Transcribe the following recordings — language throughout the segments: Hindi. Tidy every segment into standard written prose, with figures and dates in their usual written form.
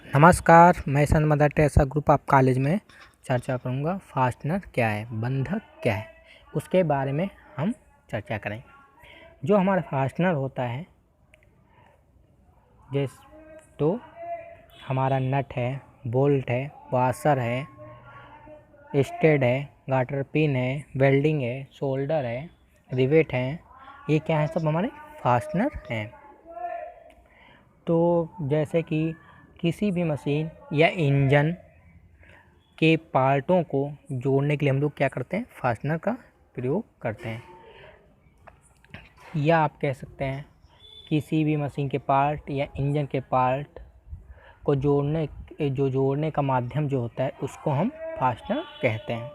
नमस्कार, मैं संत mother Teresa group of college में चर्चा करूँगा फास्टनर क्या है, बंधक क्या है, उसके बारे में हम चर्चा करेंगे। जो हमारा फास्टनर होता है जिस तो हमारा नट है, बोल्ट है, वाशर है, स्टेड है, गाटर पिन है, वेल्डिंग है, शोल्डर है, रिवेट है, ये क्या है, सब हमारे फास्टनर हैं। तो जैसे कि किसी भी मशीन या इंजन के पार्टों को जोड़ने के लिए हम लोग क्या करते हैं, फास्टनर का प्रयोग करते हैं। या आप कह सकते हैं किसी भी मशीन के पार्ट या इंजन के पार्ट को जोड़ने का माध्यम जो होता है उसको हम फास्टनर कहते हैं।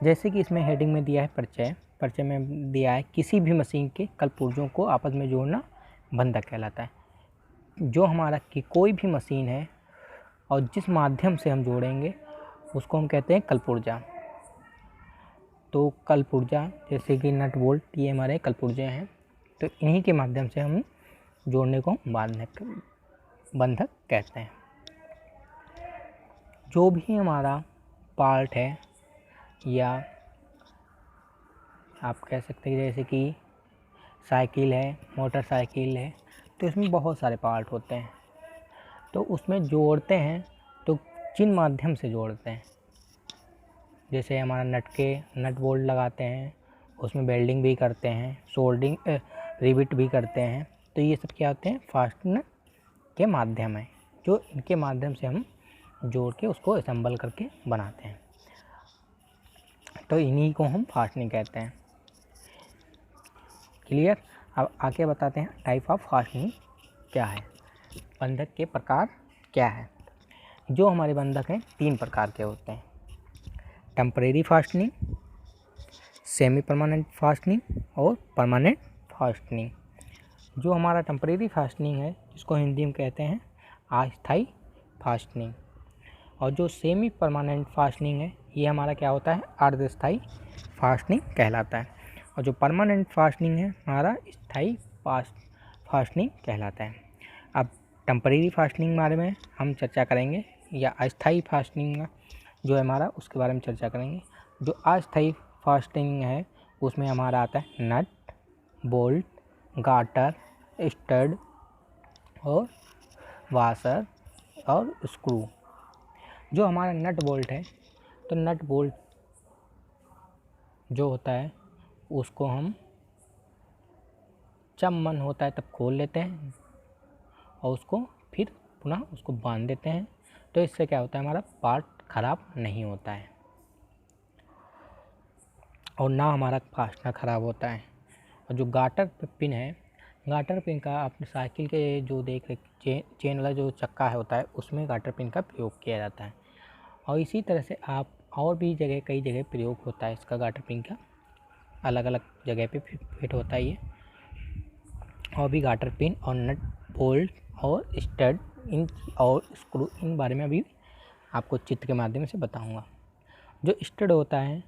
जैसे कि इसमें हेडिंग में दिया है परिचय में दिया है किसी भी मशीन के कल पुर्जों को आपस में जोड़ना बंधक कहलाता है। जो हमारा कि कोई भी मशीन है और जिस माध्यम से हम जोड़ेंगे उसको हम कहते हैं कलपुर्जा। तो कलपुर्जा जैसे कि नट बोल्ट, ये हमारे कलपुर्जे हैं। तो इन्हीं के माध्यम से हम जोड़ने को बंधक कहते हैं। जो भी हमारा पार्ट है या आप कह सकते हैं जैसे कि साइकिल है, मोटरसाइकिल है, तो इसमें बहुत सारे पार्ट होते हैं। तो उसमें जोड़ते हैं तो किन माध्यम से जोड़ते हैं, जैसे हमारा नट बोल्ट लगाते हैं, उसमें वेल्डिंग भी करते हैं, सोल्डिंग रिविट भी करते हैं। तो ये सब क्या होते हैं, फास्टनर के माध्यम है, जो इनके माध्यम से हम जोड़ के उसको असेंबल करके बनाते हैं। तो इन्हीं को हम फास्टनिंग कहते हैं। क्लियर। अब आगे बताते हैं टाइप ऑफ फास्टनिंग क्या है, बंधक के प्रकार क्या है। जो हमारे बंधक हैं 3 प्रकार के होते हैं, temporary fastening, semi permanent fastening और परमानेंट फास्टनिंग। जो हमारा टेम्परेरी फास्टनिंग है जिसको हिंदी में कहते हैं अस्थायी फास्टनिंग, और जो सेमी परमानेंट फास्टनिंग है ये हमारा क्या होता है, अर्धस्थायी फास्टनिंग कहलाता है। और जो परमानेंट फास्टनिंग है हमारा स्थायी फास्टनिंग कहलाता है। अब टेम्परेरी फास्टनिंग के बारे में हम चर्चा करेंगे, या अस्थायी फास्टनिंग जो है हमारा उसके बारे में चर्चा करेंगे। जो अस्थायी फास्टनिंग है उसमें हमारा आता है नट, बोल्ट, गाटर, स्टड और वाशर और स्क्रू। जो हमारा नट बोल्ट है, तो नट बोल्ट जो होता है उसको हम जब मन होता है तब खोल लेते हैं और उसको फिर पुनः उसको बांध देते हैं। तो इससे क्या होता है, हमारा पार्ट ख़राब नहीं होता है और ना हमारा फास्टनर ख़राब होता है। और जो गाटर पिन है, गाटर पिन का अपने साइकिल के जो चेन वाला जो चक्का होता है उसमें गाटर पिन का प्रयोग किया जाता है। और इसी तरह से आप और भी जगह कई जगह प्रयोग होता है इसका, गाटर पिन का अलग अलग जगह पे फिट होता है ये। और भी गाटर पिन और नट बोल्ट और स्टड इन और स्क्रू, इन बारे में अभी आपको चित्र के माध्यम से बताऊंगा। जो स्टड होता है,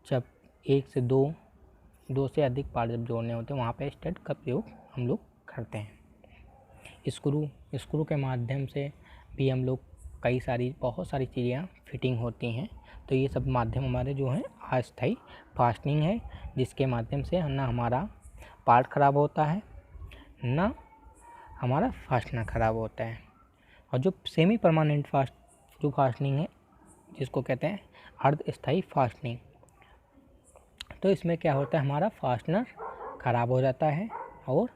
जब 1 से 2 से अधिक पार्ट जब जोड़ने होते हैं वहाँ पे स्टड का प्रयोग हम लोग करते हैं। स्क्रू के माध्यम से भी हम लोग बहुत सारी चीज़ें फिटिंग होती हैं। तो ये सब माध्यम हमारे जो हैं अस्थायी फास्टनिंग है, जिसके माध्यम से ना हमारा पार्ट ख़राब होता है ना हमारा फास्टनर ख़राब होता है। और जो सेमी परमानेंट फास्टनिंग है जिसको कहते हैं अर्धस्थायी फास्टनिंग, तो इसमें क्या होता है, हमारा फास्टनर ख़राब हो जाता है और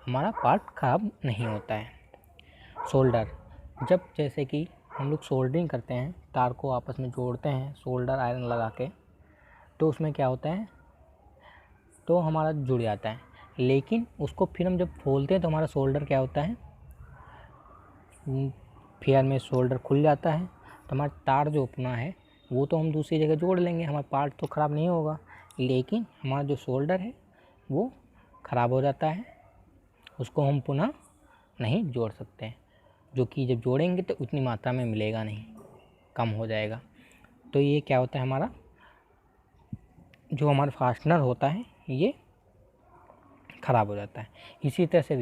हमारा पार्ट ख़राब नहीं होता है। शोल्डर, जब जैसे कि हम लोग सोल्डरिंग करते हैं, तार को आपस में जोड़ते हैं सोल्डर आयरन लगा के, तो उसमें क्या होता है, तो हमारा जुड़ जाता है। लेकिन उसको फिर हम जब खोलते हैं तो हमारा शोल्डर क्या होता है, फेयर में शोल्डर खुल जाता है। तो हमारा तार जो अपना है वो तो हम दूसरी जगह जोड़ लेंगे, हमारा पार्ट तो ख़राब नहीं होगा, लेकिन हमारा जो शोल्डर है वो ख़राब हो जाता है, उसको हम पुनः नहीं जोड़ सकते हैं। जो कि जब जोड़ेंगे तो उतनी मात्रा में मिलेगा नहीं, कम हो जाएगा। तो ये क्या होता है, हमारा जो हमारा फास्टनर होता है ये ख़राब हो जाता है। इसी तरह से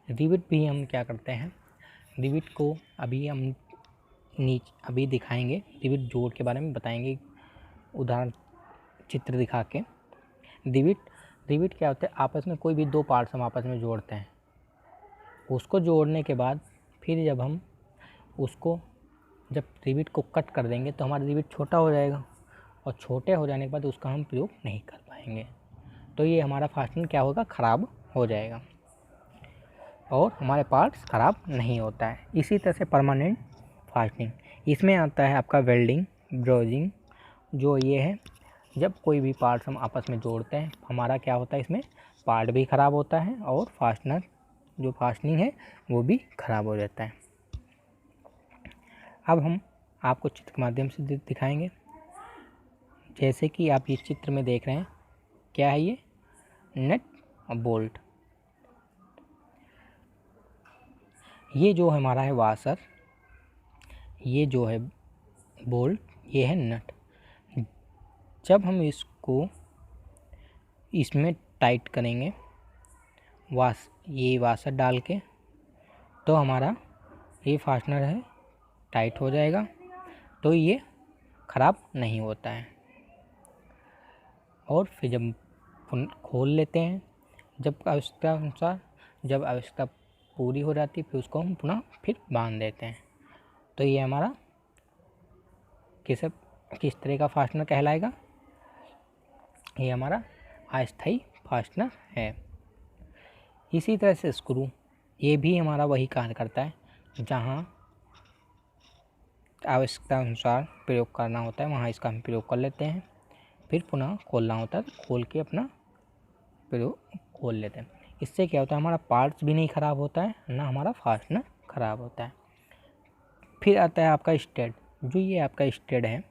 रिविट भी हम क्या करते हैं, रिवेट को अभी हम अभी दिखाएंगे, रिवेट जोड़ के बारे में बताएंगे उदाहरण चित्र दिखा के। रिवेट क्या होता है, आपस में कोई भी दो पार्ट्स हम आपस में जोड़ते हैं, उसको जोड़ने के बाद फिर जब हम उसको जब रिवेट को कट कर देंगे तो हमारा रिवेट छोटा हो जाएगा, और छोटे हो जाने के बाद उसका हम प्रयोग नहीं कर पाएंगे, तो ये हमारा फास्टनर क्या होगा, ख़राब हो जाएगा और हमारे पार्ट्स ख़राब नहीं होता है। इसी तरह से परमानेंट फास्टनिंग, इसमें आता है आपका वेल्डिंग, ब्रोजिंग, जो ये है जब कोई भी पार्ट्स हम आपस में जोड़ते हैं हमारा क्या होता है, इसमें पार्ट भी ख़राब होता है और फास्टनर जो फास्टनिंग है वो भी ख़राब हो जाता है। अब हम आपको चित्र के माध्यम से दिखाएंगे। जैसे कि आप इस चित्र में देख रहे हैं, क्या है ये, नट और बोल्ट। ये जो हमारा है वाशर, ये जो है बोल्ट, ये है नट। जब हम इसको इसमें टाइट करेंगे ये वाशर डाल के, तो हमारा ये फास्टनर है टाइट हो जाएगा, तो ये ख़राब नहीं होता है। और फिर जब खोल लेते हैं, जब आवश्यकता अनुसार, जब आवश्यकता पूरी हो जाती है फिर उसको हम पुनः फिर बांध देते हैं। तो ये हमारा किस तरह का फास्टनर कहलाएगा, ये हमारा अस्थायी फास्टनर है। इसी तरह से स्क्रू, ये भी हमारा वही कार्य करता है, जहाँ आवश्यकता अनुसार प्रयोग करना होता है वहाँ इसका हम प्रयोग कर लेते हैं, फिर पुनः खोलना होता है तो खोल के अपना प्रयोग खोल लेते हैं। इससे क्या होता है, हमारा पार्ट्स भी नहीं ख़राब होता है, ना हमारा फास्टनर ख़राब होता है। फिर आता है आपका स्टेड, जो ये आपका स्टेड है,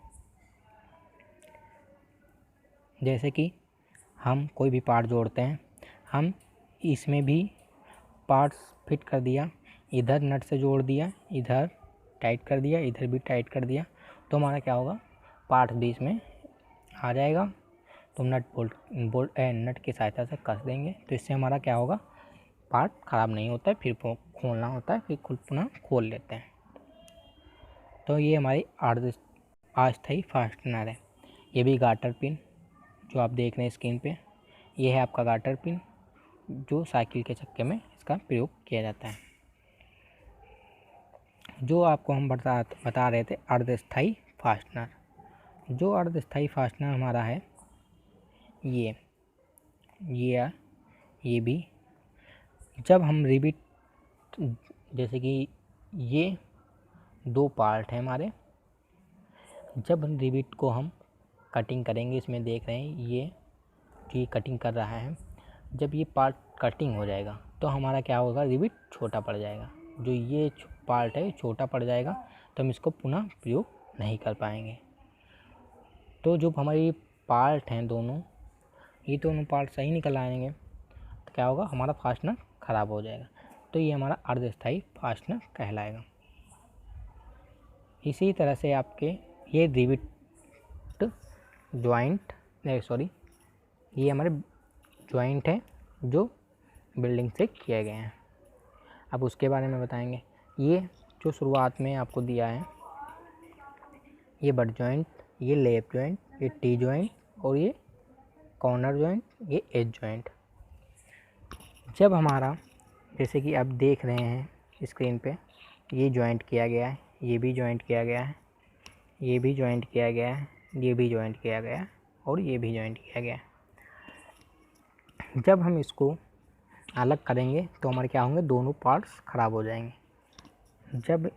जैसे कि हम कोई भी पार्ट जोड़ते हैं, हम इसमें भी पार्ट्स फिट कर दिया, इधर नट से जोड़ दिया, इधर टाइट कर दिया, इधर भी टाइट कर दिया, तो हमारा क्या होगा, पार्ट्स भी इसमें आ जाएगा। तो नट की सहायता से कस देंगे, तो इससे हमारा क्या होगा, पार्ट ख़राब नहीं होता है, फिर खोलना होता है, फिर पुनः खोल लेते हैं। तो ये हमारी अस्थायी फास्टनर है। ये भी गाटर पिन जो आप देख रहे हैं स्क्रीन पे, ये है आपका गाटर पिन, जो साइकिल के चक्के में इसका प्रयोग किया जाता है। जो आपको हम बता रहे थे अर्धस्थायी फास्टनर, जो अर्धस्थायी फास्टनर हमारा है, ये भी जब हम रिवेट, जैसे कि ये दो पार्ट हैं हमारे, जब हम रिवेट को हम कटिंग करेंगे, इसमें देख रहे हैं ये कटिंग कर रहा है, जब ये पार्ट कटिंग हो जाएगा तो हमारा क्या होगा, रिवेट छोटा पड़ जाएगा, जो ये पार्ट है छोटा पड़ जाएगा, तो हम इसको पुनः प्रयोग नहीं कर पाएंगे। तो जो हमारी पार्ट हैं दोनों, ये दोनों पार्ट सही निकल आएंगे तो क्या होगा, हमारा फास्टनर ख़राब हो जाएगा, तो ये हमारा अर्धस्थायी फास्टनर कहलाएगा। इसी तरह से आपके ये रिवेट जॉइंट, ये हमारे जॉइंट है जो बिल्डिंग से किए गए हैं। अब उसके बारे में बताएंगे। ये जो शुरुआत में आपको दिया है, ये बट जॉइंट, ये लेप जॉइंट, ये टी जॉइंट और ये कॉर्नर जॉइंट, ये एज जॉइंट। जब हमारा, जैसे कि आप देख रहे हैं स्क्रीन पे, ये जॉइंट किया गया है, ये भी जॉइंट किया गया है, ये भी जॉइंट किया गया है, ये भी जॉइंट किया गया है और ये भी जॉइंट किया गया है। जब हम इसको अलग करेंगे तो हमारे क्या होंगे, दोनों पार्ट्स ख़राब हो जाएंगे। जब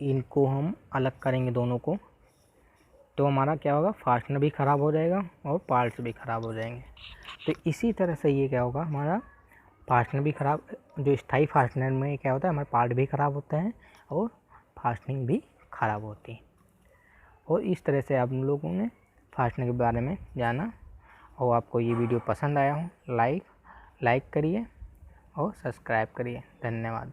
इनको हम अलग करेंगे दोनों को, तो हमारा क्या होगा, फास्टनर भी ख़राब हो जाएगा और पार्ट्स भी ख़राब हो जाएंगे। तो इसी तरह से ये क्या होगा, हमारा फास्टनर भी ख़राब, जो स्थायी फास्टनर में क्या होता है, हमारे पार्ट भी ख़राब होता है और फास्टनिंग भी ख़राब होती है। और इस तरह से आप लोगों ने फास्टनर के बारे में जाना, और आपको ये वीडियो पसंद आया हो, लाइक करिए और सब्सक्राइब करिए। धन्यवाद।